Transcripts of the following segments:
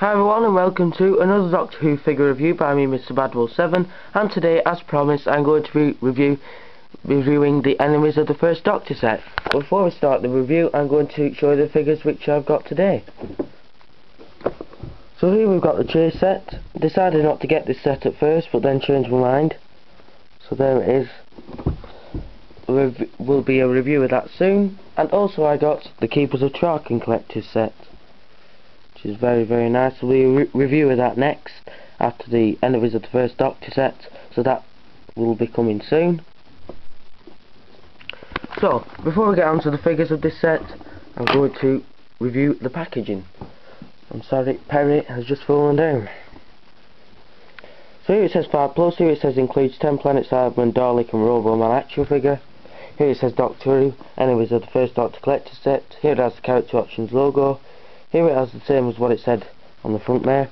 Hi everyone and welcome to another Doctor Who figure review by me, Mr. Badwell7, and today, as promised, I'm going to be reviewing the Enemies of the First Doctor set. Before we start the review, I'm going to show you the figures which I've got today. So here we've got the chase set. Decided not to get this set at first, but then changed my mind. So there it is. Will be a review of that soon. And also I got the Keepers of Traken collector's set, which is very, very nice. We'll be a review of that next, after the Enemies of the First Doctor set, so that will be coming soon. So, before we get on to the figures of this set, I'm going to review the packaging. I'm sorry, Perry has just fallen down. So here it says 5+, here it says includes 10 Planet Cybermen, Dalek and Roboman action figure. Here it says Doctor Who, Enemies of the First Doctor collector set. Here it has the Character Options logo. Here it has the same as what it said on the front there.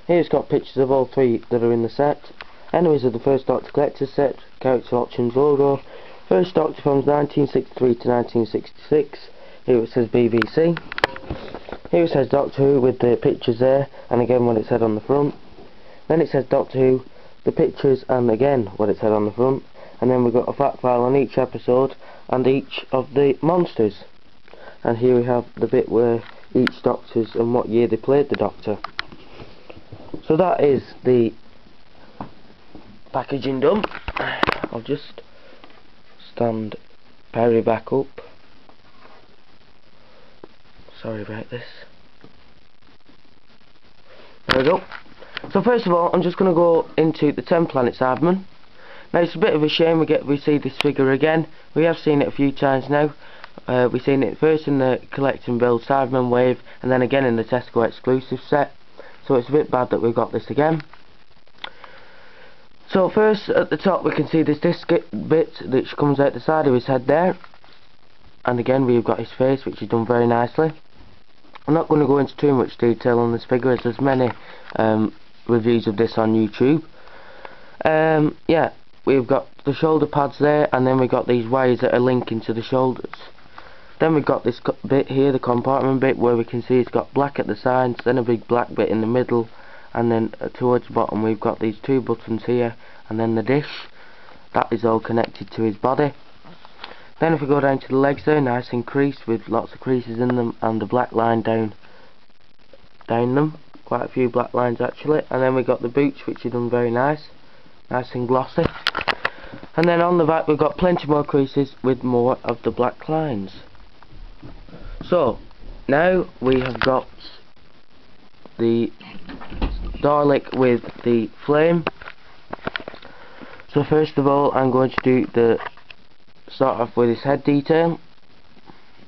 Here it's got pictures of all three that are in the set. Enemies of the First Doctor collector set, Character Options logo. First Doctor from 1963 to 1966. Here it says BBC. Here it says Doctor Who with the pictures there, and again what it said on the front. Then it says Doctor Who, the pictures, and again what it said on the front. And then we've got a fact file on each episode and each of the monsters. And here we have the bit where each Doctor's and what year they played the Doctor. So that is the packaging done. I'll just stand Perry back up. Sorry about this. There we go. So first of all, I'm just going to go into the 10 Planet Cybermen. Now it's a bit of a shame we see this figure again. We have seen it a few times now. We've seen it first in the Collect and Build Cybermen wave, and then again in the Tesco exclusive set. So it's a bit bad that we've got this again. So first at the top we can see this disc bit which comes out the side of his head there. And again we've got his face, which is done very nicely. I'm not going to go into too much detail on this figure, as there's many reviews of this on YouTube. Yeah, we've got the shoulder pads there, and then we've got these wires that are linking to the shoulders. Then we've got this bit here, the compartment bit, where we can see it's got black at the sides, then a big black bit in the middle, and then towards the bottom we've got these two buttons here, and then the dish. That is all connected to his body. Then if we go down to the legs there, nice and creased with lots of creases in them, and the black line down them, quite a few black lines actually. And then we've got the boots, which are done very nice and glossy. And then on the back we've got plenty more creases with more of the black lines. So now we have got the Dalek with the flame. So first of all I'm going to start off with his head detail.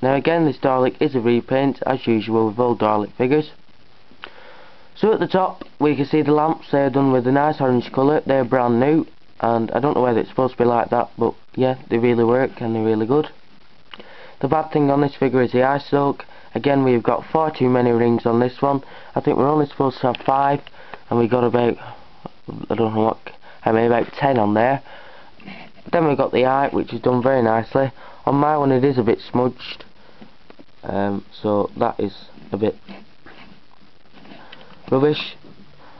Now again, this Dalek is a repaint, as usual with all Dalek figures. So at the top we can see the lamps. They're done with a nice orange colour. They're brand new, and I don't know whether it's supposed to be like that, but yeah, they really work and they're really good. The bad thing on this figure is the eye soak. Again, we've got far too many rings on this one. I think we're only supposed to have 5, and we got about, I don't know what, I mean about 10 on there. Then we've got the eye, which is done very nicely. On my one it is a bit smudged, so that is a bit rubbish.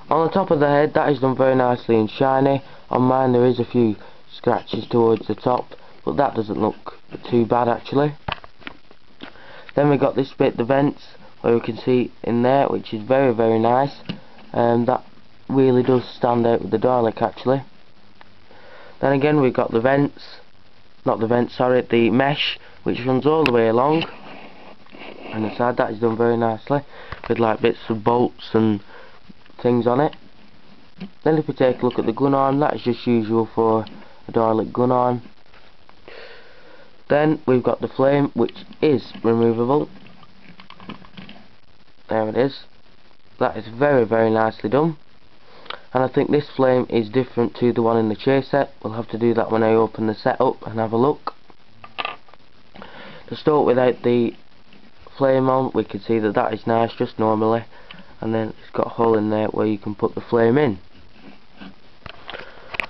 On the top of the head, that is done very nicely and shiny. On mine there is a few scratches towards the top, but that doesn't look too bad actually. Then we've got this bit, the vents, where we can see in there, which is very, very nice. That really does stand out with the Dalek actually. Then again we've got the the mesh, which runs all the way along, and the side, that is done very nicely with like bits of bolts and things on it. Then if we take a look at the gun arm, that is just usual for a Dalek gun arm. Then we've got the flame, which is removable. There it is. That is very, very nicely done. And I think this flame is different to the one in the chase set. We'll have to do that when I open the set up and have a look. To start without the flame on, we can see that that is nice, just normally. And then it's got a hole in there where you can put the flame in.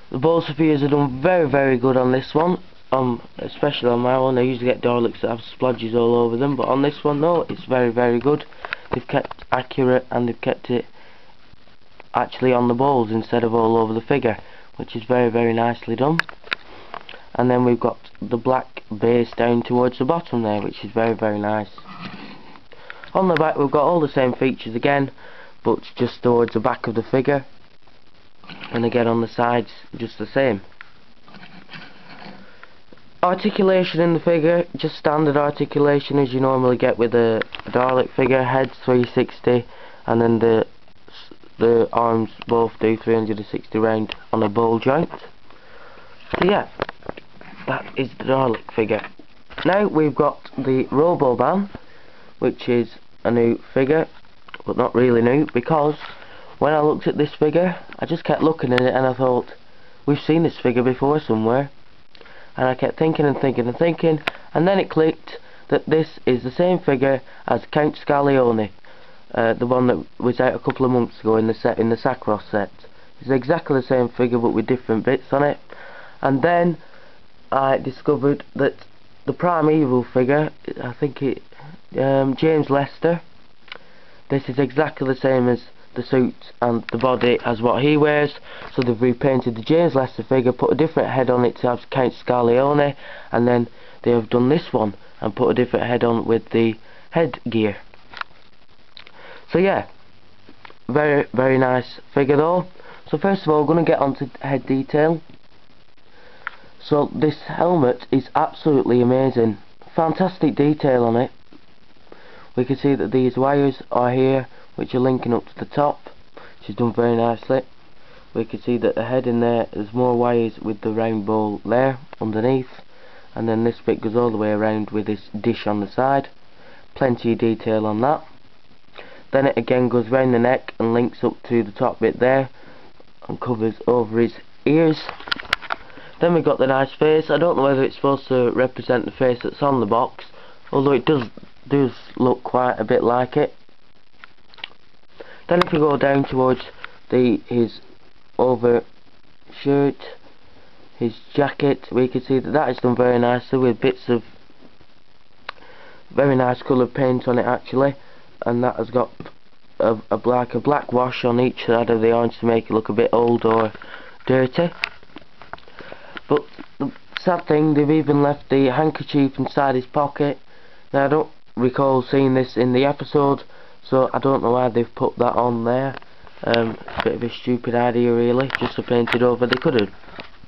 The ball spheres are done very, very good on this one. especially on my one. I usually get Daleks that have splodges all over them, but on this one though, it's very, very good. they've kept accurate, and they've kept it actually on the balls instead of all over the figure, which is very, very nicely done. And then we've got the black base down towards the bottom there, which is very, very nice. On the back we've got all the same features again, but just towards the back of the figure, and again on the sides just the same. Articulation in the figure, just standard articulation as you normally get with a Dalek figure. Head's 360, and then the arms both do 360 round on a ball joint. So yeah, that is the Dalek figure. Now we've got the Roboman, which is a new figure, but not really new, because when I looked at this figure, I just kept looking at it and I thought, we've seen this figure before somewhere. And I kept thinking and thinking and thinking, and then it clicked that this is the same figure as Count Scarlione, the one that was out a couple of months ago in the Sacros set. It's exactly the same figure but with different bits on it. And then I discovered that the Primeval figure, I think James Lester, this is exactly the same as the suit and the body as what he wears, so they've repainted the James Lester figure, put a different head on it to have Count Scarlione, and then they have done this one and put a different head on with the headgear. So yeah, very, very nice figure though. So first of all, we're going to get onto head detail. So this helmet is absolutely amazing, fantastic detail on it. We can see that these wires are here, which are linking up to the top, which is done very nicely. We can see that the head in there's more wires with the round ball there underneath, and then this bit goes all the way around with this dish on the side. Plenty of detail on that. Then it again goes round the neck and links up to the top bit there and covers over his ears. Then we've got the nice face. I don't know whether it's supposed to represent the face that's on the box, although it does look quite a bit like it. Then if we go down towards his over shirt, his jacket, we can see that that is done very nicely with bits of very nice coloured paint on it actually, and that has got a black wash on each side of the orange to make it look a bit old or dirty. But the sad thing, they've even left the handkerchief inside his pocket. Now I don't recall seeing this in the episode, so I don't know why they've put that on there. It's a bit of a stupid idea really, just to paint it over. They could have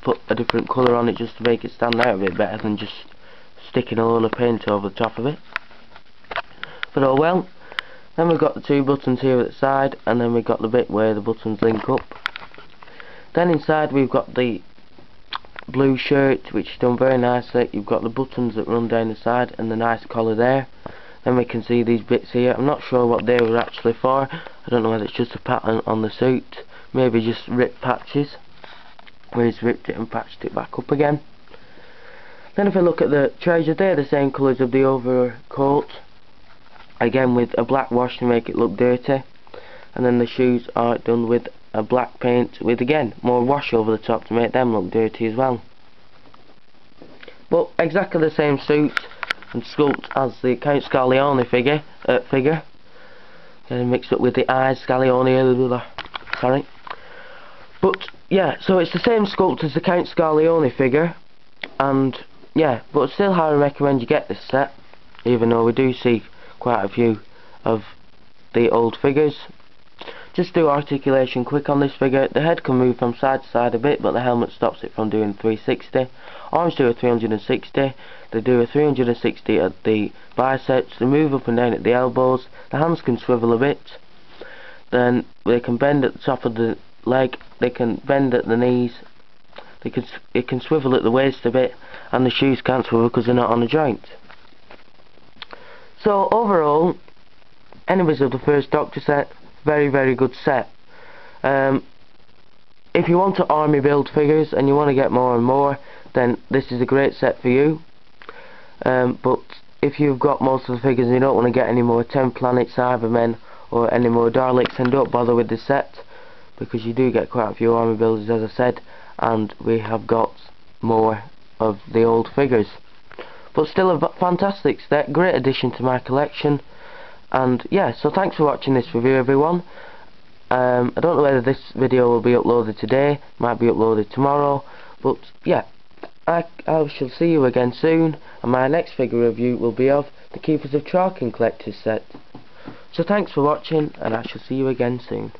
put a different colour on it just to make it stand out a bit better than just sticking a load of paint over the top of it. But oh well. Then we've got the two buttons here at the side, and then we've got the bit where the buttons link up. Then inside we've got the blue shirt, which is done very nicely. You've got the buttons that run down the side and the nice collar there. Then we can see these bits here. I'm not sure what they were actually for. I don't know whether it's just a pattern on the suit, maybe just ripped patches where he's ripped it and patched it back up again. Then if we look at the trousers, they're the same colours of the overcoat, again with a black wash to make it look dirty. And then the shoes are done with a black paint with again more wash over the top to make them look dirty as well. But exactly the same suit and sculpt as the Count Scarlione figure. Getting mixed up with the eyes, Scarlione, sorry. But yeah, so it's the same sculpt as the Count Scarlione figure, and yeah, but still highly recommend you get this set, even though we do see quite a few of the old figures. Just do articulation quick on this figure. The head can move from side to side a bit, but the helmet stops it from doing 360. Arms do a 360. They do a 360 at the biceps. They move up and down at the elbows. The hands can swivel a bit. Then they can bend at the top of the leg. They can bend at the knees. It can swivel at the waist a bit, and the shoes can't swivel because they're not on a joint. So overall, Enemies of the First Doctor set, very, very good set. If you want to army build figures and you want to get more and more, then this is a great set for you. But if you've got most of the figures and you don't want to get any more 10 Planet Cybermen or any more Daleks, then don't bother with this set, because you do get quite a few army builders, as I said, and we have got more of the old figures. But still a fantastic set, great addition to my collection. And yeah, so thanks for watching this review, everyone. I don't know whether this video will be uploaded today, might be uploaded tomorrow, but yeah, I shall see you again soon, and my next figure review will be of the Keepers of Traken collector's set. So thanks for watching, and I shall see you again soon.